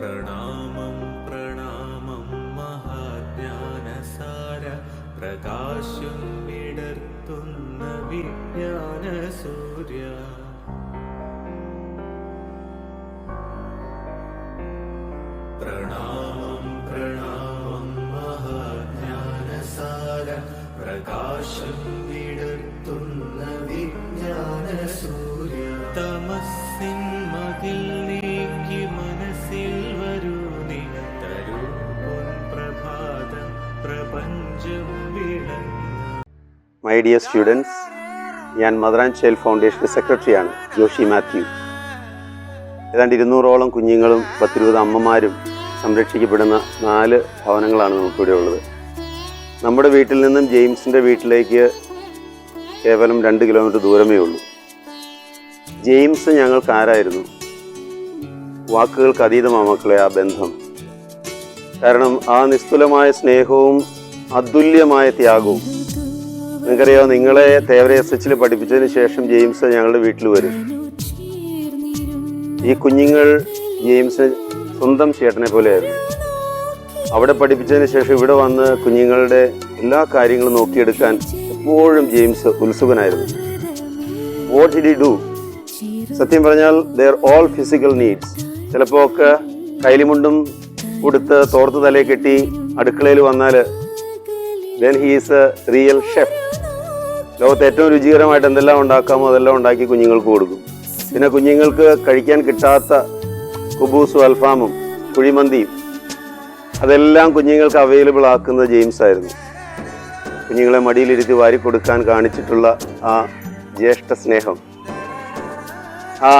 പ്രണാമം പ്രണാമം മഹാജ്ഞാനസാര പ്രകാശം വിടർത്തുന്ന വിജ്ഞാന സൂര്യ. പ്രണാമം പ്രണാമം മഹാജ്ഞാനസാര പ്രകാശം വിടർത്തുന്ന വിജ്ഞാന സൂര്യ. തമസ്സിൻ മതിൽ നീക്കി മനസ്സിൽ വരൂ നീ, തരൂ പൊൻപ്രഭാതം പ്രപഞ്ചം വിളങ്ങ. മൈ ഡിയർ സ്റ്റുഡൻസ്, ഞാൻ മദർ ആൻഡ് ചൈൽഡ് ഫൗണ്ടേഷൻ സെക്രട്ടറിയാണ് ജോഷി മാത്യു. ഏതാണ്ട് 200ഓളം കുഞ്ഞുങ്ങളും 10-20 അമ്മമാരും സംരക്ഷിക്കപ്പെടുന്ന 4 ഭവനങ്ങളാണ് നമുക്കിവിടെ ഉള്ളത്. നമ്മുടെ വീട്ടിൽ നിന്നും ജെയിംസിൻ്റെ വീട്ടിലേക്ക് കേവലം 2 കിലോമീറ്റർ ദൂരമേ ഉള്ളൂ. ജെയിംസ് ഞങ്ങൾക്ക് ആരായിരുന്നു? വാക്കുകൾക്ക് അതീതമാണ് മക്കളെ ആ ബന്ധം. കാരണം ആ നിസ്തുലമായ സ്നേഹവും അതുല്യമായ ത്യാഗവും. നിങ്ങൾക്കറിയാമോ, നിങ്ങളെ തേവര SH പഠിപ്പിച്ചതിന് ശേഷം ജെയിംസ് ഞങ്ങളുടെ വീട്ടിൽ വരും. ഈ കുഞ്ഞുങ്ങൾ ജെയിംസിന് സ്വന്തം ചേട്ടനെ പോലെയായിരുന്നു. അവിടെ പഠിപ്പിച്ചതിന് ശേഷം ഇവിടെ വന്ന് കുഞ്ഞുങ്ങളുടെ എല്ലാ കാര്യങ്ങളും നോക്കിയെടുക്കാൻ എപ്പോഴും ജെയിംസ് ഉത്സുകനായിരുന്നു. What did he do? സത്യം പറഞ്ഞാൽ ദർ ഓൾ ഫിസിക്കൽ നീഡ്സ്. ചിലപ്പോൾ ഒക്കെ കൈലിമുണ്ടും കൊടുത്ത് തോർത്ത് തലയെ കെട്ടി അടുക്കളയിൽ വന്നാൽ then he is A real chef. ലോകത്ത് ഏറ്റവും രുചികരമായിട്ട് എന്തെല്ലാം ഉണ്ടാക്കാമോ അതെല്ലാം ഉണ്ടാക്കി കുഞ്ഞുങ്ങൾക്ക് കൊടുക്കും. പിന്നെ കുഞ്ഞുങ്ങൾക്ക് കഴിക്കാൻ കിട്ടാത്ത കുബൂസും അൽഫാമും കുഴിമന്തിയും അതെല്ലാം കുഞ്ഞുങ്ങൾക്ക് അവൈലബിൾ ആക്കുന്നത് ജെയിംസ് ആയിരുന്നു. കുഞ്ഞുങ്ങളെ മടിയിലിരുത്തി വാരി കൊടുക്കാൻ കാണിച്ചിട്ടുള്ള ആ ജ്യേഷ്ഠ സ്നേഹം,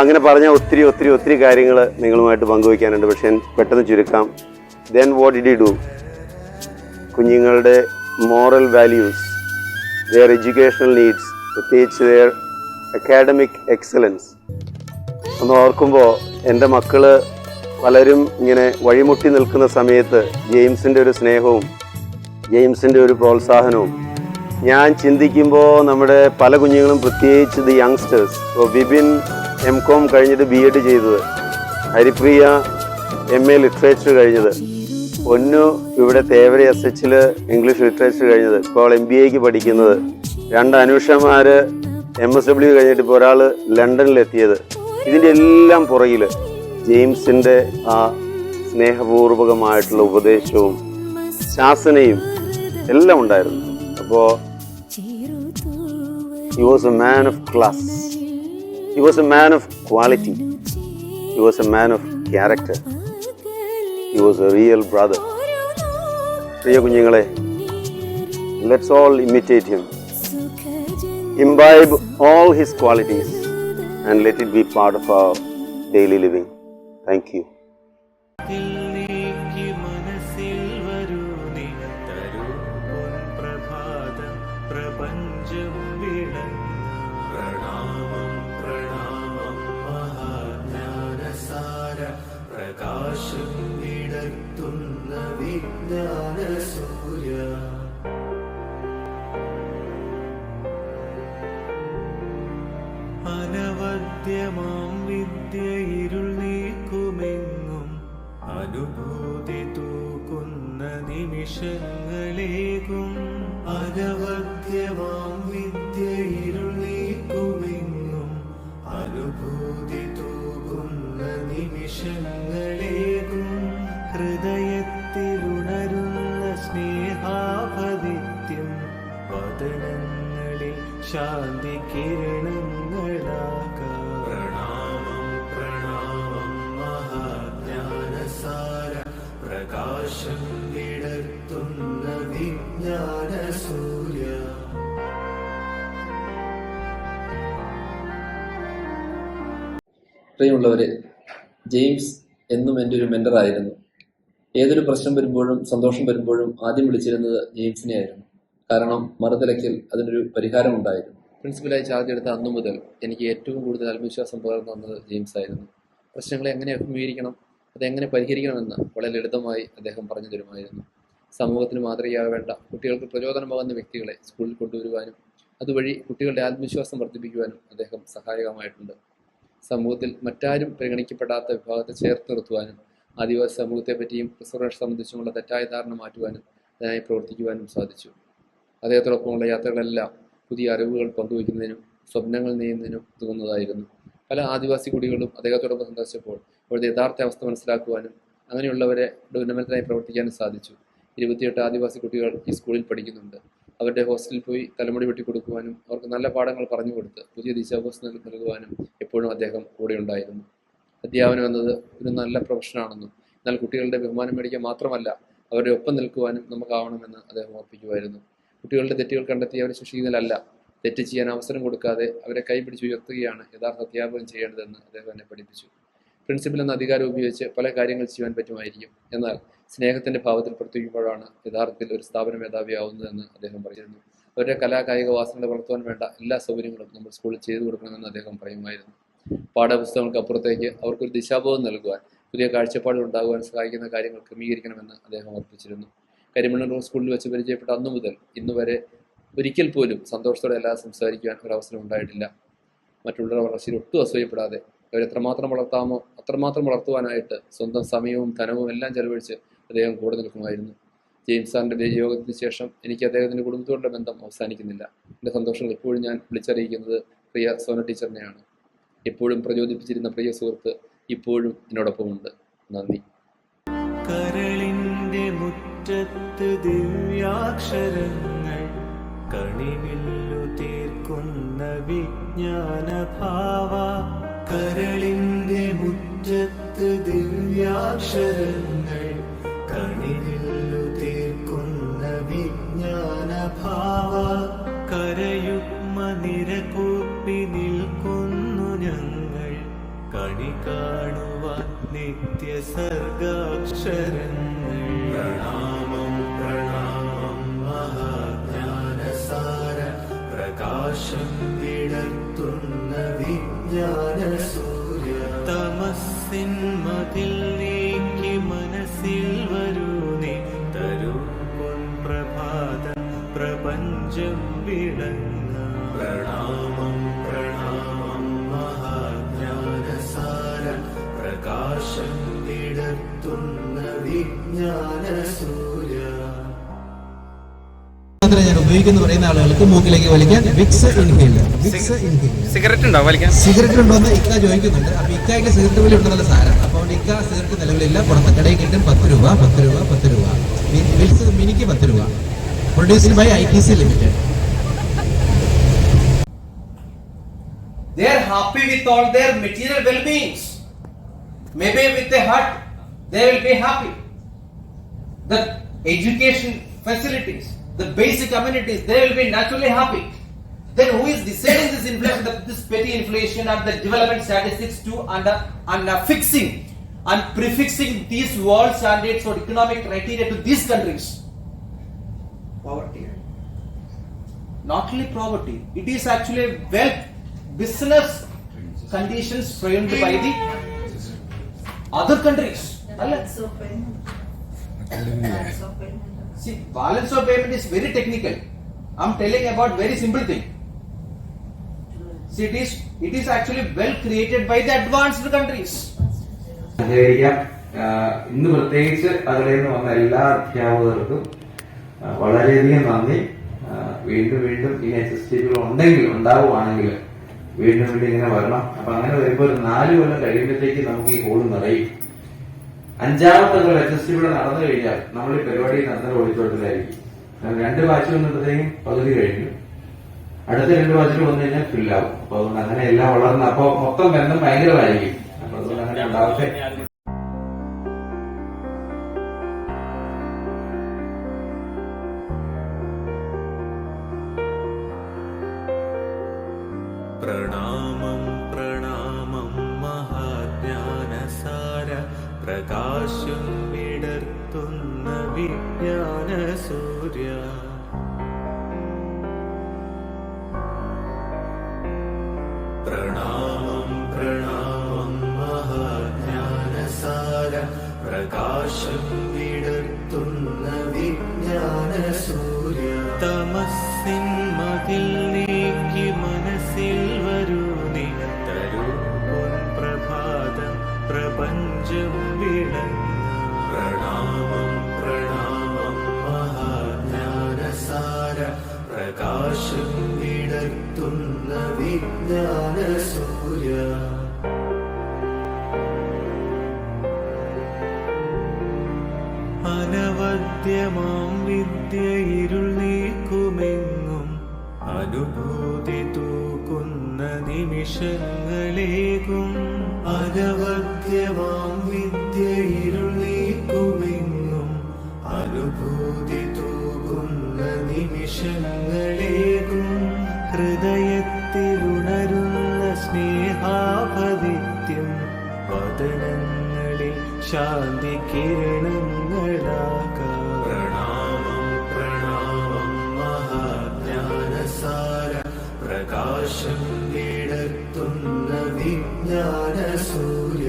അങ്ങനെ പറഞ്ഞാൽ ഒത്തിരി ഒത്തിരി ഒത്തിരി കാര്യങ്ങൾ നിങ്ങളുമായിട്ട് പങ്കുവയ്ക്കാനുണ്ട്. പക്ഷെ പെട്ടെന്ന് ചുരുക്കാം. Then what did he do? കുഞ്ഞുങ്ങളുടെ moral values, their educational needs, പ്രത്യേകിച്ച് their academic excellence ഒന്ന് ഓർക്കുമ്പോൾ എൻ്റെ മക്കൾ പലരും ഇങ്ങനെ വഴിമുട്ടി നിൽക്കുന്ന സമയത്ത് ജെയിംസിൻ്റെ ഒരു സ്നേഹവും ജെയിംസിൻ്റെ ഒരു പ്രോത്സാഹനവും ഞാൻ ചിന്തിക്കുമ്പോൾ നമ്മുടെ പല കുഞ്ഞുങ്ങളും, പ്രത്യേകിച്ച് ദി യങ്സ്റ്റേഴ്സ്, ഇപ്പോൾ വിപിൻ MCom കഴിഞ്ഞിട്ട് BEd ചെയ്തത്, ഹരിപ്രിയ MA ലിറ്ററേച്ചർ കഴിഞ്ഞത്, പൊന്നു ഇവിടെ തേവര SH ഇംഗ്ലീഷ് ലിറ്ററേച്ചർ കഴിഞ്ഞത്, ഇപ്പോൾ MBAക്ക് പഠിക്കുന്നത്, 2 അനുഷമാർ MSW കഴിഞ്ഞിട്ട് ഇപ്പോൾ ഒരാൾ ലണ്ടനിലെത്തിയത്. ഇതിൻ്റെ എല്ലാം പുറകിൽ ജെയിംസിൻ്റെ ആ സ്നേഹപൂർവകമായിട്ടുള്ള ഉപദേശവും ശാസനയും എല്ലാം ഉണ്ടായിരുന്നു. അപ്പോൾ he was a man of class, he was a man of quality, he was a man of character, he was a real brother. പ്രിയ കുഞ്ഞുങ്ങളെ, let's all imitate him, imbibe all his qualities and let it be part of our daily living. Thank you. പ്രപഞ്ചം വിളങ്ങ. പ്രണാമം പ്രണാമം മഹാജ്ഞാനസാര പ്രകാശം വിടർത്തുന്ന വിജ്ഞാന സൂര്യ. അനവദ്യമാം വിദ്യ ഇരുൾ നീക്കുമെങ്ങും അനുഭൂതി തൂക്കുന്ന നിമിഷങ്ങളേകും. അനവദ്യമാം വിദ്യ ഇരുൾ നീക്കുമെങ്ങും അനുഭൂതി തൂക്കുന്ന നിമിഷങ്ങളേകും. ഹൃദയത്തിലുണരുന്ന സ്നേഹാഭദിത്യം വദനങ്ങളിൽ ശാന്തി കിരണങ്ങളാകാം. പ്രണാമം പ്രണാമം മഹാജ്ഞാനസാര പ്രകാശം വിടർത്തുന്ന വിജ്ഞാന സൂര്യ. പ്രിയമുള്ളവരെ, ജെയിംസ് എന്നും എൻ്റെ ഒരു മെൻ്ററായിരുന്നു. ഏതൊരു പ്രശ്നം വരുമ്പോഴും സന്തോഷം വരുമ്പോഴും ആദ്യം വിളിച്ചിരുന്നത് ജെയിംസിനെ ആയിരുന്നു. കാരണം മറുതലയ്ക്കൽ അതിനൊരു പരിഹാരം ഉണ്ടായിരുന്നു. പ്രിൻസിപ്പലായി ചാർജ് എടുത്ത അന്നു മുതൽ എനിക്ക് ഏറ്റവും കൂടുതൽ ആത്മവിശ്വാസം പകർന്നു തന്നത് ജെയിംസ് ആയിരുന്നു. പ്രശ്നങ്ങളെ എങ്ങനെ അഭിമുഖീകരിക്കണം, അതെങ്ങനെ പരിഹരിക്കണമെന്ന് വളരെ ലളിതമായി അദ്ദേഹം പറഞ്ഞു തരുമായിരുന്നു. സമൂഹത്തിന് മാതൃകയാവേണ്ട, കുട്ടികൾക്ക് പ്രചോദനമാകുന്ന വ്യക്തികളെ സ്കൂളിൽ കൊണ്ടുവരുവാനും അതുവഴി കുട്ടികളുടെ ആത്മവിശ്വാസം വർദ്ധിപ്പിക്കുവാനും അദ്ദേഹം സഹായകമായിട്ടുണ്ട്. സമൂഹത്തിൽ മറ്റാരും പരിഗണിക്കപ്പെടാത്ത വിഭാഗത്തെ ചേർത്ത് നിർത്തുവാനും ആദിവാസി സമൂഹത്തെപ്പറ്റിയും റിസർവേഷൻ സംബന്ധിച്ചുമുള്ള തെറ്റായ ധാരണ മാറ്റുവാനും അതിനായി പ്രവർത്തിക്കുവാനും സാധിച്ചു. അദ്ദേഹത്തോടൊപ്പമുള്ള യാത്രകളെല്ലാം പുതിയ അറിവുകൾ പങ്കുവയ്ക്കുന്നതിനും സ്വപ്നങ്ങൾ നെയ്യുന്നതിനും ഉതകുന്നതായിരുന്നു. പല ആദിവാസി കുടികളും അദ്ദേഹത്തോടൊപ്പം സന്ദർശിച്ചപ്പോൾ അവരുടെ യഥാർത്ഥ അവസ്ഥ മനസ്സിലാക്കുവാനും അങ്ങനെയുള്ളവരെ ഉന്നമനത്തിനായി പ്രവർത്തിക്കാനും സാധിച്ചു. 28 ആദിവാസി കുട്ടികൾ ഈ സ്കൂളിൽ പഠിക്കുന്നുണ്ട്. അവരുടെ ഹോസ്റ്റലിൽ പോയി തലമുടി വെട്ടിക്കൊടുക്കുവാനും അവർക്ക് നല്ല പാഠങ്ങൾ പറഞ്ഞു കൊടുത്ത് പുതിയ ദിശാബോധം നൽകുവാനും എപ്പോഴും അദ്ദേഹം കൂടെ ഉണ്ടായിരുന്നു. അധ്യാപനം എന്നത് ഒരു നല്ല പ്രൊഫഷനാണെന്നും എന്നാൽ കുട്ടികളുടെ ബഹുമാനം മേടിക്കാൻ മാത്രമല്ല അവരുടെ ഒപ്പം നിൽക്കുവാനും നമുക്കാവണമെന്ന് അദ്ദേഹം ഓർപ്പിക്കുമായിരുന്നു. കുട്ടികളുടെ തെറ്റുകൾ കണ്ടെത്തി അവരെ ശിക്ഷിക്കുന്നതിലല്ല, തെറ്റ് ചെയ്യാൻ അവസരം കൊടുക്കാതെ അവരെ കൈപിടിച്ച് ഉയർത്തുകയാണ് യഥാർത്ഥ അധ്യാപനം ചെയ്യേണ്ടതെന്ന് അദ്ദേഹം എന്നെ പഠിപ്പിച്ചു. പ്രിൻസിപ്പൽ എന്ന അധികാരം ഉപയോഗിച്ച് പല കാര്യങ്ങൾ ചെയ്യാൻ പറ്റുമായിരിക്കും, എന്നാൽ സ്നേഹത്തിന്റെ ഭാവത്തിൽ പ്രവർത്തിക്കുമ്പോഴാണ് യഥാർത്ഥത്തിൽ ഒരു സ്ഥാപന മേധാവിയാവുന്നതെന്ന് അദ്ദേഹം പറഞ്ഞിരുന്നു. അവരുടെ കലാകായിക വാസനകളെ വളർത്തുവാൻ വേണ്ട എല്ലാ സൗകര്യങ്ങളും നമ്മൾ സ്കൂളിൽ ചെയ്തു കൊടുക്കണമെന്ന് അദ്ദേഹം പറയുമായിരുന്നു. പാഠപുസ്തകങ്ങൾക്ക് അപ്പുറത്തേക്ക് അവർക്കൊരു ദിശാബോധം നൽകുവാൻ, പുതിയ കാഴ്ചപ്പാടുകൾ ഉണ്ടാകുവാൻ സഹായിക്കുന്ന കാര്യങ്ങൾ ക്രമീകരിക്കണമെന്ന് അദ്ദേഹം ഓർപ്പിച്ചിരുന്നു. കരിമണ്ണൂർ സ്കൂളിൽ വെച്ച് പരിചയപ്പെട്ട അന്നു മുതൽ ഇന്നുവരെ ഒരിക്കൽ പോലും സന്തോഷത്തോടെ അല്ലാതെ സംസാരിക്കുവാൻ ഒരവസരം ഉണ്ടായിട്ടില്ല. മറ്റുള്ളവർ വളർച്ചയിൽ ഒട്ടും അസൂയപ്പെടാതെ അവരെത്രമാത്രം വളർത്താമോ അത്രമാത്രം വളർത്തുവാനായിട്ട് സ്വന്തം സമയവും ധനവും എല്ലാം ചെലവഴിച്ച് അദ്ദേഹം കൂടെ നിൽക്കുമായിരുന്നു. ജെയിംസ് സാറിൻ്റെ വിയോഗത്തിന് ശേഷം എനിക്ക് അദ്ദേഹത്തിൻ്റെ കുടുംബത്തോടുള്ള ബന്ധം അവസാനിക്കുന്നില്ല. എൻ്റെ സന്തോഷങ്ങൾ എപ്പോഴും ഞാൻ വിളിച്ചറിയിക്കുന്നത് പ്രിയ സോന ടീച്ചറിനെയാണ്. എപ്പോഴും പ്രചോദിപ്പിച്ചിരുന്ന പ്രിയ സുഹൃത്ത് ഇപ്പോഴും എന്നോടൊപ്പമുണ്ട്. നന്ദി. കരളിന്റെ മുറ്റത്ത് ദിവ്യാക്ഷരങ്ങൾ കണിവില്ലു തീർക്കുന്ന വിജ്ഞാനഭാവ. കരളിന്റെ മുറ്റത്ത് ദിവ്യാക്ഷരങ്ങൾ കണിവില്ലു തീർക്കുന്ന വിജ്ഞാനഭാവ. കരയുമ്മ നിരകൂപ്പി നിൽക്കുന്നു ഞങ്ങൾ കണി കാണുവാൻ നിത്യസർഗാക്ഷരങ്ങൾ. പ്രണാമം പ്രണാമം മഹാജ്ഞാനസാര പ്രകാശം വിടർത്തുന്ന വിജ്ഞാനസൂര്യ. തമസ്സിൻ മതിൽ നീക്കി മനസ്സിൽ വരൂ നീ, തരൂ പ്രഭാതം പ്രപഞ്ചം വിളങ്ങ. പ്രണാമം പ്രണാമം മഹാജ്ഞാനസാര പ്രകാശം വിടർത്തുന്ന വിജ്ഞാനസൂര്യ. ഞാൻ ഉപയോഗിക്കുന്നു പറയുന്ന ആളുകൾക്ക് മൂക്കിലേക്ക് വലിക്കാൻ വിക്സ് ഇൻഹേലർ. സിഗരറ്റ് ഉണ്ടോ വലിക്കാൻ? സിഗരറ്റ് ഉണ്ടോന്ന് ഇക്ക ചോദിക്കുന്നുണ്ട്. അപ്പൊ ഇക്കയ്ക്ക് സിഗരറ്റ് വലി ഉണ്ടെന്നുള്ള സാരം. അപ്പോൾ ഇക്ക സിഗരറ്റ് നിലവിലില്ല. പുറത്ത് കടയിൽ കിട്ടും 10 രൂപ 10 രൂപ 10 രൂപ. വിൽസ് മിനിക്ക് 10 രൂപ. Produced by ITC limited. They are happy with all their material well-beings. Maybe with a hut, they will be happy. The education facilities, the basic amenities, they will be naturally happy. Then who is deciding this inflation, this petty inflation and the development statistics too, and fixing and prefixing these world standards or economic criteria to these countries? Poverty. Not only poverty, it is actually wealth, business conditions framed by the other countries. See, balance of payment is very technical. I'm telling about very simple thing. See, it is actually well created by the advanced countries. ഇന്ന് പ്രത്യേകിച്ച് അതിൽ നിന്ന് വന്ന എല്ലാ അധ്യാപകർക്കും വളരെയധികം നന്ദി. വീണ്ടും വീണ്ടും ഈ HSTകൾ ഉണ്ടെങ്കിൽ ഉണ്ടാവുകയാണെങ്കിൽ വീണ്ടും വീണ്ടും ഇങ്ങനെ വരണം. അപ്പൊ അങ്ങനെ വരുമ്പോൾ ഒരു 4 കൊല്ലം കഴിയുമ്പോഴത്തേക്ക് നമുക്ക് ഈ ഹോള് നിറയും. 5ാമത്തെ HSTകൾ നടന്നു കഴിഞ്ഞാൽ നമ്മൾ ഈ പരിപാടി നടന്ന ഓടിത്തോട്ടത്തിലായിരിക്കും. 2 ബാച്ച് വന്നപ്പോഴത്തേക്കും പകുതി കഴിഞ്ഞു. അടുത്ത 2 ബാച്ചിൽ വന്നു കഴിഞ്ഞാൽ ഫില്ലാവും. അപ്പൊ അതുകൊണ്ട് അങ്ങനെ എല്ലാം വളർന്ന് അപ്പൊ മൊത്തം ബന്ധം ഭയങ്കരമായിരിക്കും. അപ്പൊ അതുകൊണ്ട് അങ്ങനെ ഉണ്ടാവട്ടെ. പ്രണാമം പ്രണാമം മഹാജ്ഞാനസാര പ്രകാശം വിടർത്തുന്ന വിജ്ഞാനസൂര്യ. പ്രണാമം പ്രണാമം മഹാജ്ഞാനസാര പ്രകാശം വിടർത്തുന്ന വിജ്ഞാനസൂര്യ. തമസ്സിൻ മതിൽ നീക്കി മനസ്സിൽ വരൂ നീ, തരൂ പ്രഭാതം പ്രപഞ്ചം വിളങ്ങ. പ്രകാശം വിടർത്തുന്ന വിജ്ഞാന സൂര്യ. അനവദ്യമാം വിദ്യ ഇരുൾ നീക്കുമെങ്ങും അനുഭൂതി തൂക്കുന്ന നിമിഷങ്ങളേകും. അനവദ്യമാം വിദ്യ ഇരുൾ നീക്കുമെങ്ങും അനുഭൂതി തൂക്കുന്ന നിമിഷങ്ങളേകും. ഹൃദയത്തിലുണരുന്ന സ്നേഹാഭദിത്യം വദനങ്ങളിൽ ശാന്തി കിരണങ്ങളാകാം. പ്രണാമം പ്രണാമം മഹാജ്ഞാനസാര പ്രകാശം വിടർത്തുന്ന വിജ്ഞാന സൂര്യ.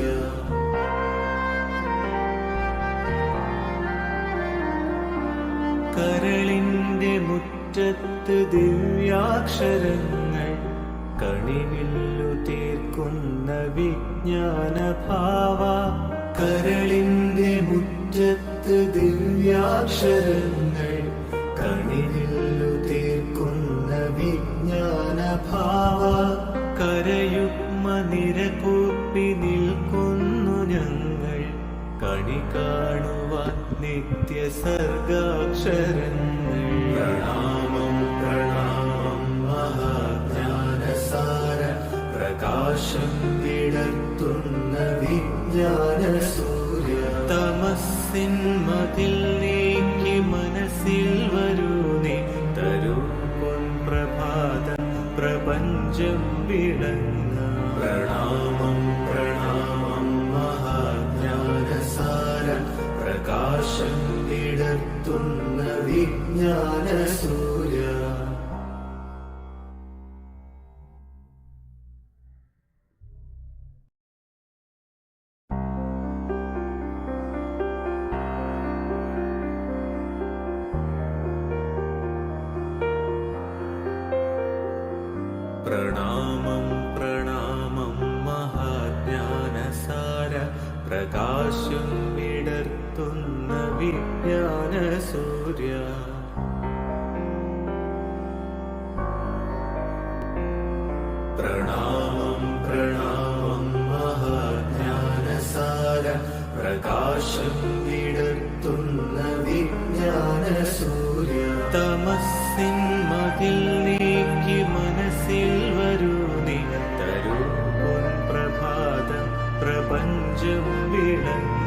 കരളിന്റെ മുറ്റത്ത് ദിവ്യാക്ഷരങ്ങൾ കണിവില്ലു തീർക്കുന്ന വിജ്ഞാനഭാവ. കരളിന്റെ മുറ്റത്ത് ദിവ്യാക്ഷരങ്ങൾ കണിവില്ലു തീർക്കുന്ന വിജ്ഞാനഭാവ. കരയുഗ്മ നിരകൂപ്പി നിൽക്കുന്നു ഞങ്ങൾ കണി കാണുവാൻ നിത്യസർഗാക്ഷരങ്ങൾ. പ്രണാമം പ്രണാമം മഹാജ്ഞാനസാര പ്രകാശം വിടർത്തുന്ന വിജ്ഞാന സൂര്യ. തമസ്സിൻ മതിൽ നീക്കി മനസ്സിൽ വരൂ നീ തരൂ പൊൻപ്രഭാതം പ്രപഞ്ചം വിളങ്ങ. പ്രണാമം പ്രണാമം മഹാജ്ഞാനസാര പ്രകാശം വിടർത്തുന്ന വിജ്ഞാന സൂര്യ. പ്രണാമം പ്രണാമം മഹാജ്ഞാനസാര പ്രകാശം വിടർത്തുന്ന വിജ്ഞാന സൂര്യ. പ്രണാമം പ്രണാമം മഹാജ്ഞാനസാര പ്രകാശം വിടർത്തുന്ന വിജ്ഞാന സൂര്യ. തമസ്സിൻ മതിൽ നീക്കി മനസ്സിൽ വരൂ നീ തരൂ പൊൻപ്രഭാതം പ്രപഞ്ചം വിളങ്ങ.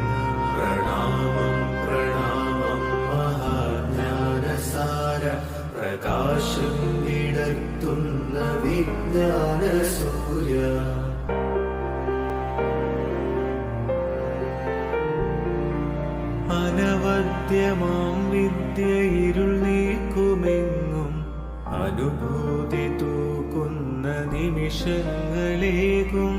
പ്രണാമം പ്രണാമം മഹാജ്ഞാനസാര പ്രകാശം വിടർത്തുന്ന വിജ്ഞാന സൂര്യ. അനവദ്യമാം വിദ്യ ഇരുൾ നീക്കുമെങ്ങും അനുഭൂതി തൂക്കുന്ന നിമിഷങ്ങളേകും.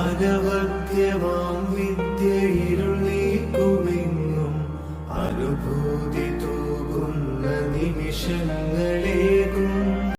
അനവദ്യമാം വിദ്യ ഇരുൾ നീക്കുമെങ്ങും അനുഭൂതി